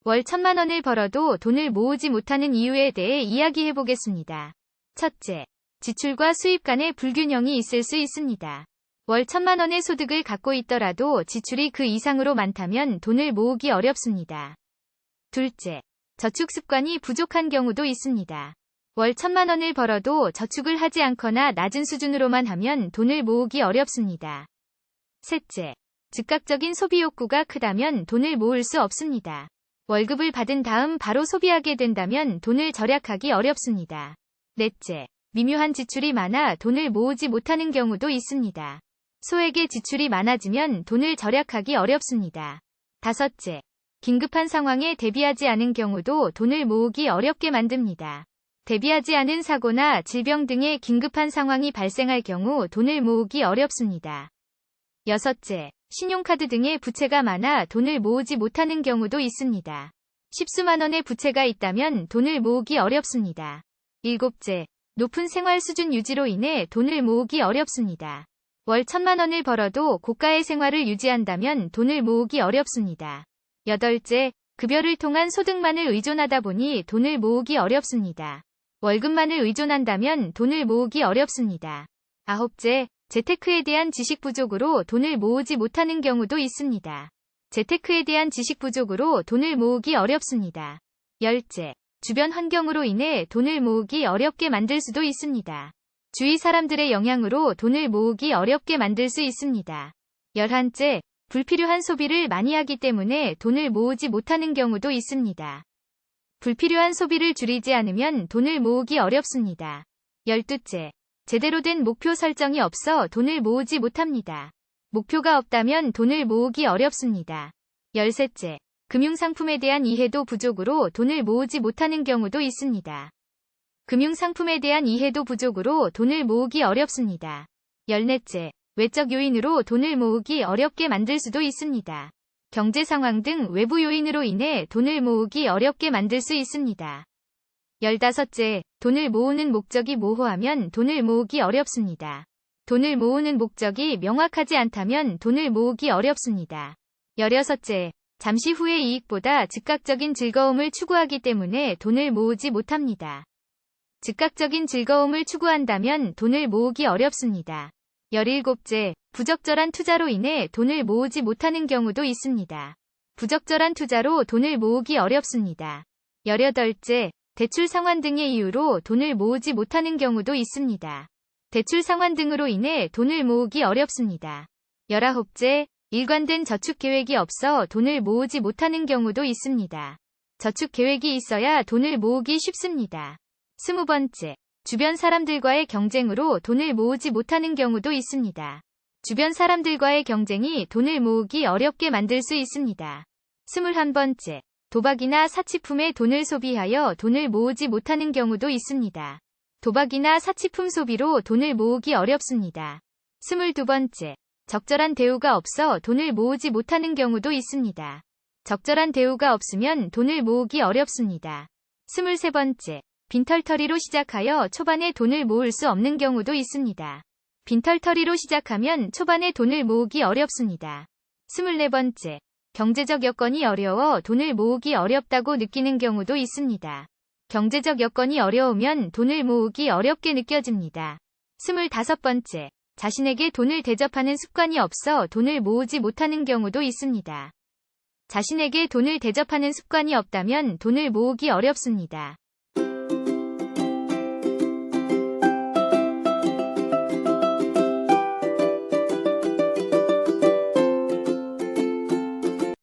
월 1,000만 원을 벌어도 돈을 모으지 못하는 이유에 대해 이야기해 보겠습니다. 첫째, 지출과 수입 간의 불균형이 있을 수 있습니다. 월 1,000만 원의 소득을 갖고 있더라도 지출이 그 이상으로 많다면 돈을 모으기 어렵습니다. 둘째, 저축 습관이 부족한 경우도 있습니다. 월 1,000만 원을 벌어도 저축을 하지 않거나 낮은 수준으로만 하면 돈을 모으기 어렵습니다. 셋째, 즉각적인 소비 욕구가 크다면 돈을 모을 수 없습니다. 월급을 받은 다음 바로 소비하게 된다면 돈을 절약하기 어렵습니다. 넷째, 미묘한 지출이 많아 돈을 모으지 못하는 경우도 있습니다. 소액의 지출이 많아지면 돈을 절약하기 어렵습니다. 다섯째, 긴급한 상황에 대비하지 않은 경우도 돈을 모으기 어렵게 만듭니다. 대비하지 않은 사고나 질병 등의 긴급한 상황이 발생할 경우 돈을 모으기 어렵습니다. 여섯째, 신용카드 등의 부채가 많아 돈을 모으지 못하는 경우도 있습니다. 십수만 원의 부채가 있다면 돈을 모으기 어렵습니다. 일곱째, 높은 생활 수준 유지로 인해 돈을 모으기 어렵습니다. 월 1,000만 원을 벌어도 고가의 생활을 유지한다면 돈을 모으기 어렵습니다. 여덟째, 급여를 통한 소득만을 의존하다 보니 돈을 모으기 어렵습니다. 월급만을 의존한다면 돈을 모으기 어렵습니다. 아홉째, 재테크에 대한 지식 부족으로 돈을 모으지 못하는 경우도 있습니다. 재테크에 대한 지식 부족으로 돈을 모으기 어렵습니다. 열째, 주변 환경으로 인해 돈을 모으기 어렵게 만들 수도 있습니다. 주위 사람들의 영향으로 돈을 모으기 어렵게 만들 수 있습니다. 열한째, 불필요한 소비를 많이 하기 때문에 돈을 모으지 못하는 경우도 있습니다. 불필요한 소비를 줄이지 않으면 돈을 모으기 어렵습니다. 열두째, 제대로 된 목표 설정이 없어 돈을 모으지 못합니다. 목표가 없다면 돈을 모으기 어렵습니다. 열셋째, 금융상품에 대한 이해도 부족으로 돈을 모으지 못하는 경우도 있습니다. 금융상품에 대한 이해도 부족으로 돈을 모으기 어렵습니다. 열넷째, 외적 요인으로 돈을 모으기 어렵게 만들 수도 있습니다. 경제 상황 등 외부 요인으로 인해 돈을 모으기 어렵게 만들 수 있습니다. 열다섯째, 돈을 모으는 목적이 모호하면 돈을 모으기 어렵습니다. 돈을 모으는 목적이 명확하지 않다면 돈을 모으기 어렵습니다. 열여섯째, 잠시 후의 이익보다 즉각적인 즐거움을 추구하기 때문에 돈을 모으지 못합니다. 즉각적인 즐거움을 추구한다면 돈을 모으기 어렵습니다. 열일곱째, 부적절한 투자로 인해 돈을 모으지 못하는 경우도 있습니다. 부적절한 투자로 돈을 모으기 어렵습니다. 열여덟째, 대출 상환 등의 이유로 돈을 모으지 못하는 경우도 있습니다. 대출 상환 등으로 인해 돈을 모으기 어렵습니다. 열아홉째, 일관된 저축 계획이 없어 돈을 모으지 못하는 경우도 있습니다. 저축 계획이 있어야 돈을 모으기 쉽습니다. 20번째, 주변 사람들과의 경쟁으로 돈을 모으지 못하는 경우도 있습니다. 주변 사람들과의 경쟁이 돈을 모으기 어렵게 만들 수 있습니다. 21번째, 도박이나 사치품에 돈을 소비하여 돈을 모으지 못하는 경우도 있습니다. 도박이나 사치품 소비로 돈을 모으기 어렵습니다. 22번째, 적절한 대우가 없어 돈을 모으지 못하는 경우도 있습니다. 적절한 대우가 없으면 돈을 모으기 어렵습니다. 23번째, 빈털터리로 시작하여 초반에 돈을 모을 수 없는 경우도 있습니다. 빈털터리로 시작하면 초반에 돈을 모으기 어렵습니다. 24번째, 경제적 여건이 어려워 돈을 모으기 어렵다고 느끼는 경우도 있습니다. 경제적 여건이 어려우면 돈을 모으기 어렵게 느껴집니다. 25번째, 자신에게 돈을 대접하는 습관이 없어 돈을 모으지 못하는 경우도 있습니다. 자신에게 돈을 대접하는 습관이 없다면 돈을 모으기 어렵습니다.